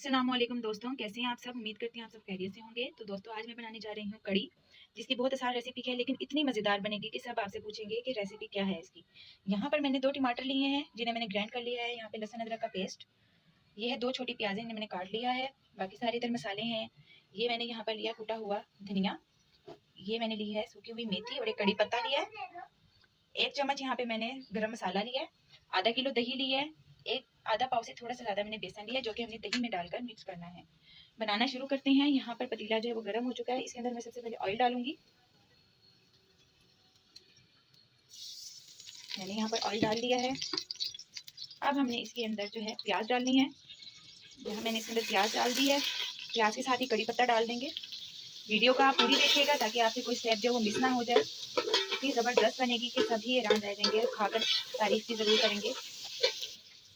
अस्सलामुअलैकुम दोस्तों, कैसे हैं आप सब। उम्मीद करती हैं आप सब खैरियत से होंगे। तो दोस्तों आज मैं बनाने जा रही हूँ कड़ी, जिसकी बहुत आसान रेसिपी है लेकिन इतनी मज़ेदार बनेगी कि सब आपसे पूछेंगे कि रेसिपी क्या है इसकी। यहाँ पर मैंने 2 टमाटर लिए हैं जिन्हें मैंने ग्राइंड कर लिया है। यहाँ पे लहसुन अदरक का पेस्ट, ये है 2 छोटी प्याज़ें इन्हें मैंने काट लिया है। बाकी सारे इधर मसाले हैं। ये मैंने यहाँ पर लिया कूटा हुआ धनिया, ये मैंने ली है सूखी हुई मेथी और एक कड़ी पत्ता लिया है। 1 चम्मच यहाँ पे मैंने गरम मसाला लिया है। आधा किलो दही लिया है। एक आधा पाव से थोड़ा सा ज़्यादा मैंने बेसन लिया जो कि हमने दही में डालकर मिक्स करना है। बनाना शुरू करते हैं। यहाँ पर पतीला जो है वो गर्म हो चुका है। इसके अंदर मैं सबसे पहले ऑयल डालूंगी। मैंने यहाँ पर ऑयल डाल दिया है। अब हमने इसके अंदर जो है प्याज डालनी है। यहाँ मैंने इसके अंदर प्याज डाल दी है। प्याज के साथ ही कड़ी पत्ता डाल देंगे। वीडियो का आप पूरी देखिएगा ताकि आपसे कोई स्टेप जो वो मिस ना हो जाए। इतनी ज़बरदस्त बनेगी कि सभी हैरान रह जाएंगे, खाकर तारीफ भी ज़रूर करेंगे।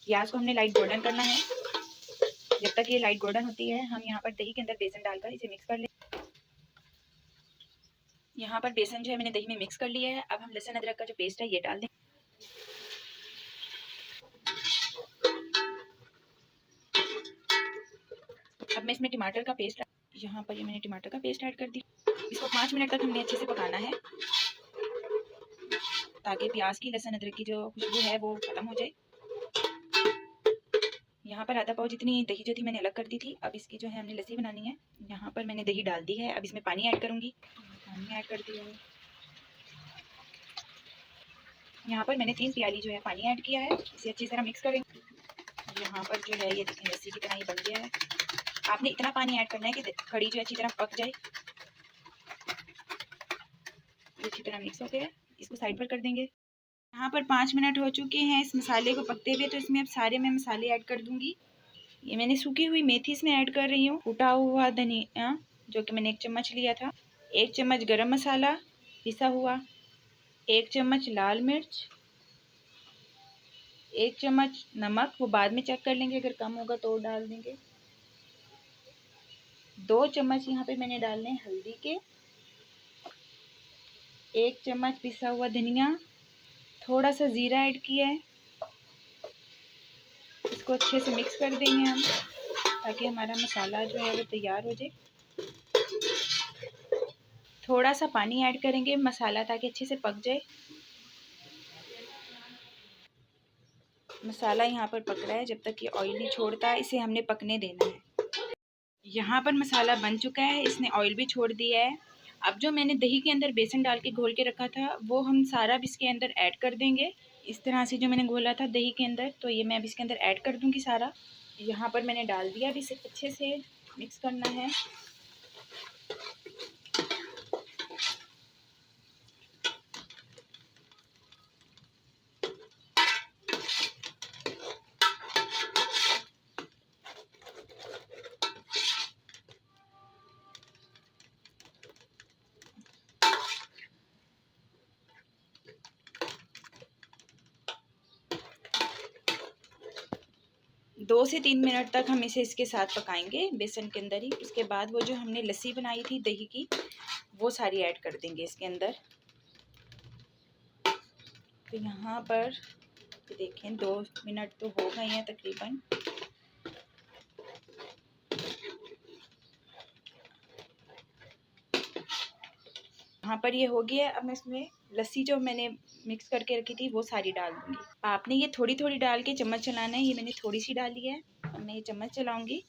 प्याज को हमने लाइट गोल्डन करना है। जब तक ये लाइट गोल्डन होती है हम यहाँ पर दही के अंदर बेसन डालकर इसे मिक्स कर लें। यहाँ पर बेसन जो है मैंने दही में मिक्स कर लिया है। अब हम लहसुन अदरक का जो पेस्ट है ये डाल दें। अब मैं इसमें टमाटर का पेस्ट, यहाँ पर ये मैंने टमाटर का पेस्ट ऐड कर दी। इसको 5 मिनट तक हमने अच्छे से पकाना है ताकि प्याज की लहसुन अदरक की जो खुशबू है वो खत्म हो जाए। यहाँ पर आधा पाव जितनी दही जो थी मैंने अलग कर दी थी। अब इसकी जो है हमने लस्सी बनानी है। यहाँ पर मैंने दही डाल दी है। अब इसमें पानी ऐड करूँगी। पानी ऐड कर दिया है। यहाँ पर मैंने 3 प्याली जो है पानी ऐड किया है। इसे अच्छी तरह मिक्स करेंगे। यहाँ पर जो है ये देखें लस्सी की तरह ये बन गया है। आपने इतना पानी ऐड करना है कि कड़ी जो अच्छी तरह पक जाए। ये अच्छी तरह मिक्स हो गया है। इसको साइड पर कर देंगे। यहाँ पर 5 मिनट हो चुके हैं इस मसाले को पकते हुए। तो इसमें अब सारे मैं मसाले ऐड कर दूंगी। ये मैंने सूखी हुई मेथी इसमें ऐड कर रही हूँ। कूटा हुआ धनिया जो कि मैंने 1 चम्मच लिया था। 1 चम्मच गरम मसाला पिसा हुआ। 1 चम्मच लाल मिर्च। 1 चम्मच नमक, वो बाद में चेक कर लेंगे, अगर कम होगा तो डाल देंगे। 2 चम्मच यहाँ पे मैंने डालने हल्दी के। 1 चम्मच पिसा हुआ धनिया। थोड़ा सा ज़ीरा ऐड किया है। इसको अच्छे से मिक्स कर देंगे हम ताकि हमारा मसाला जो है वो तैयार हो जाए। थोड़ा सा पानी ऐड करेंगे मसाला ताकि अच्छे से पक जाए। मसाला यहाँ पर पक रहा है। जब तक ये ऑयल नहीं छोड़ता इसे हमने पकने देना है। यहाँ पर मसाला बन चुका है, इसने ऑयल भी छोड़ दिया है। अब जो मैंने दही के अंदर बेसन डाल के घोल के रखा था वो हम सारा भी इसके अंदर ऐड कर देंगे। इस तरह से जो मैंने घोला था दही के अंदर, तो ये मैं अब इसके अंदर ऐड कर दूँगी सारा। यहाँ पर मैंने डाल दिया। अब इसे अच्छे से मिक्स करना है। दो से 3 मिनट तक हम इसे इसके साथ पकाएंगे बेसन के अंदर ही। उसके बाद वो जो हमने लस्सी बनाई थी दही की वो सारी ऐड कर देंगे इसके अंदर। तो यहाँ पर देखें 2 मिनट तो हो गए हैं तकरीबन। यहाँ पर ये हो गया। अब मैं इसमें लस्सी जो मैंने मिक्स करके रखी थी वो सारी डाल दूँगी। आपने ये थोड़ी थोड़ी डाल के चम्मच चलाना है। ये मैंने थोड़ी सी डाली है। अब मैं ये चम्मच चलाऊँगी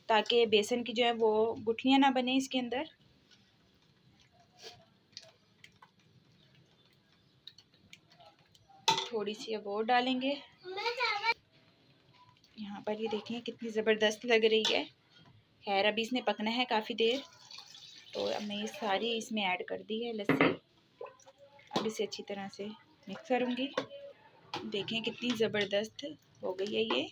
ताकि बेसन की जो है वो गुठलियाँ ना बने इसके अंदर। थोड़ी सी अब और डालेंगे। यहाँ पर ये देखें कितनी ज़बरदस्त लग रही है। खैर अभी इसने पकना है काफ़ी देर। तो अब मैं ये सारी इसमें ऐड कर दी है लस्सी। अब इसे अच्छी तरह से मिक्स करूँगी। देखें कितनी ज़बरदस्त हो गई है ये।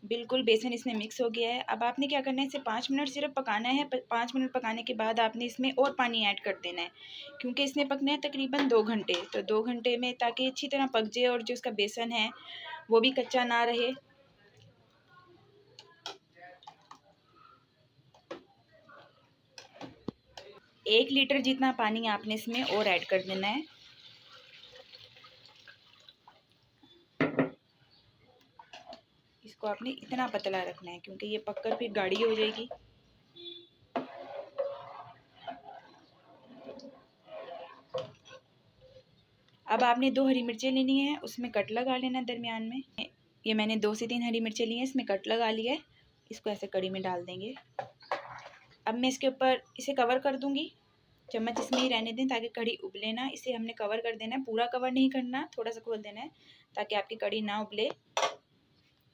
बिल्कुल बेसन इसमें मिक्स हो गया है। अब आपने क्या करना है, इसे 5 मिनट सिर्फ पकाना है। 5 मिनट पकाने के बाद आपने इसमें और पानी ऐड कर देना है क्योंकि इसने पकना है तकरीबन 2 घंटे। तो 2 घंटे में ताकि अच्छी तरह पक जाए और जो इसका बेसन है वो भी कच्चा ना रहे। एक लीटर जितना पानी आपने इसमें और ऐड कर देना है। इसको को आपने इतना पतला रखना है, क्योंकि ये पककर फिर गाढ़ी हो जाएगी। अब आपने 2 हरी मिर्चें लेनी है, उसमें कट लगा लेना दरमियान में। ये मैंने 2 से 3 हरी मिर्चें ली हैं, इसमें कट लगा लिया है। इसको ऐसे कड़ी में डाल देंगे। अब मैं इसके ऊपर इसे कवर कर दूंगी। चम्मच इसमें ही रहने दें ताकि कड़ी उबले ना। इसे हमने कवर कर देना है, पूरा कवर नहीं करना, थोड़ा सा खोल देना है ताकि आपकी कड़ी ना उबले।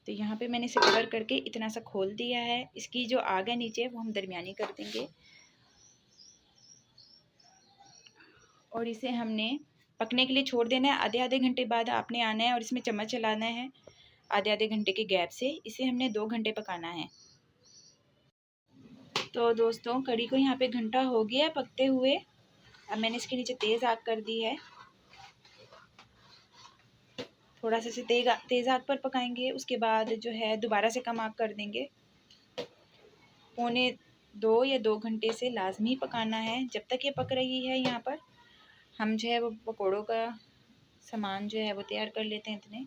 तो यहाँ पे मैंने इसे कवर करके इतना सा खोल दिया है। इसकी जो आग है नीचे वो हम दरमियानी कर देंगे और इसे हमने पकने के लिए छोड़ देना है। आधे आधे घंटे बाद आपने आना है और इसमें चम्मच चलाना है। आधे आधे घंटे के गैप से इसे हमने 2 घंटे पकाना है। तो दोस्तों कड़ी को यहाँ पे घंटा हो गया पकते हुए। अब मैंने इसके नीचे तेज़ आग कर दी है। थोड़ा सा इसे तेज़ आग पर पकाएंगे, उसके बाद जो है दोबारा से कम आग कर देंगे। 1.25 या 2 घंटे से लाजमी पकाना है। जब तक ये पक रही है यहाँ पर हम जो है वो पकौड़ों का सामान जो है वो तैयार कर लेते हैं। इतने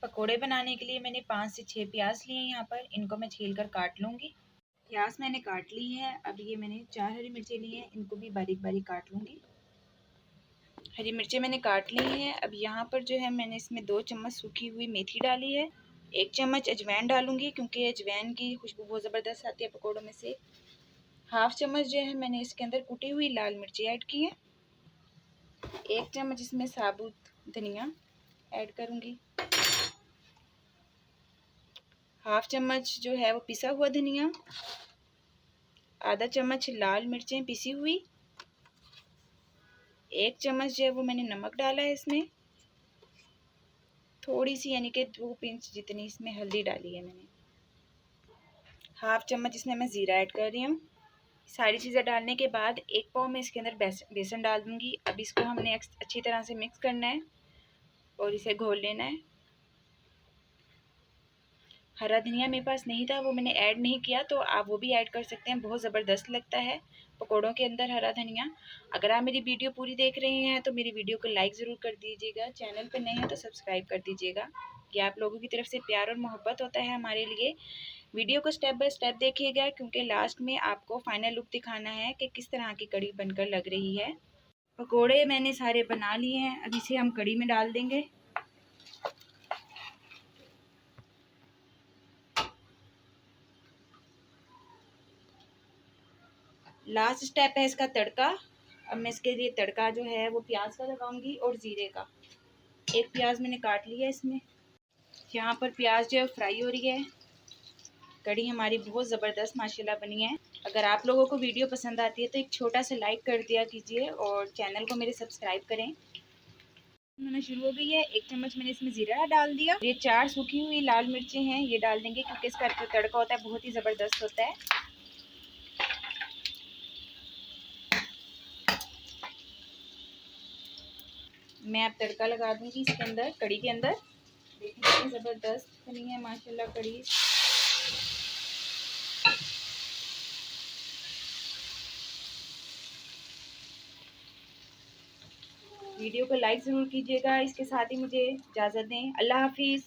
पकोड़े बनाने के लिए मैंने 5 से 6 प्याज लिए हैं यहाँ पर। इनको मैं छील कर काट लूँगी। प्याज मैंने काट ली है। अब ये मैंने 4 हरी मिर्चें ली हैं, इनको भी बारीक बारीक काट लूँगी। हरी मिर्चें मैंने काट ली हैं। अब यहाँ पर जो है मैंने इसमें 2 चम्मच सूखी हुई मेथी डाली है। 1 चम्मच अजवाइन डालूँगी क्योंकि अजवाइन की खुशबू बहुत ज़बरदस्त आती है पकौड़ों में से। हाफ चम्मच जो है मैंने इसके अंदर कुटी हुई लाल मिर्ची ऐड की है। 1 चम्मच इसमें साबुत धनिया ऐड करूँगी। हाफ चम्मच जो है वो पिसा हुआ धनिया। आधा चम्मच लाल मिर्चें पिसी हुई। 1 चम्मच जो है वो मैंने नमक डाला है इसमें। थोड़ी सी यानी कि 2 पिंच जितनी इसमें हल्दी डाली है मैंने। हाफ चम्मच इसमें मैं ज़ीरा ऐड कर रही हूँ। सारी चीज़ें डालने के बाद 1 पाव में इसके अंदर बेसन डाल दूँगी। अब इसको हमने अच्छी तरह से मिक्स करना है और इसे घोल लेना है। हरा धनिया मेरे पास नहीं था, वो मैंने ऐड नहीं किया, तो आप वो भी ऐड कर सकते हैं। बहुत ज़बरदस्त लगता है पकौड़ों के अंदर हरा धनिया। अगर आप मेरी वीडियो पूरी देख रहे हैं तो मेरी वीडियो को लाइक ज़रूर कर दीजिएगा। चैनल पर नए हैं तो सब्सक्राइब कर दीजिएगा। ये आप लोगों की तरफ से प्यार और मोहब्बत होता है हमारे लिए। वीडियो को स्टेप बाय स्टेप देखिएगा क्योंकि लास्ट में आपको फाइनल लुक दिखाना है कि किस तरह की कड़ी बनकर लग रही है। पकोड़े मैंने सारे बना लिए हैं। अब इसे हम कड़ी में डाल देंगे। लास्ट स्टेप है इसका तड़का। अब मैं इसके लिए तड़का जो है वो प्याज का लगाऊंगी और ज़ीरे का। 1 प्याज मैंने काट लिया इसमें। यहाँ पर प्याज जो है फ्राई हो रही है। कड़ी हमारी बहुत ज़बरदस्त माशाल्लाह बनी है। अगर आप लोगों को वीडियो पसंद आती है तो एक छोटा सा लाइक कर दिया कीजिए और चैनल को मेरे सब्सक्राइब करें। होना शुरू हो गई है। 1 चम्मच मैंने इसमें ज़ीरा डाल दिया। ये 4 सूखी हुई लाल मिर्चें हैं, ये डाल देंगे क्योंकि इसका जो तड़का होता है बहुत ही ज़बरदस्त होता है। मैं अब तड़का लगा दूंगी इसके अंदर, कड़ी के अंदर। देखिए कितनी ज़बरदस्त बनी है माशाल्लाह कड़ी। वीडियो को लाइक ज़रूर कीजिएगा। इसके साथ ही मुझे इजाज़त दें। अल्लाह हाफिज़।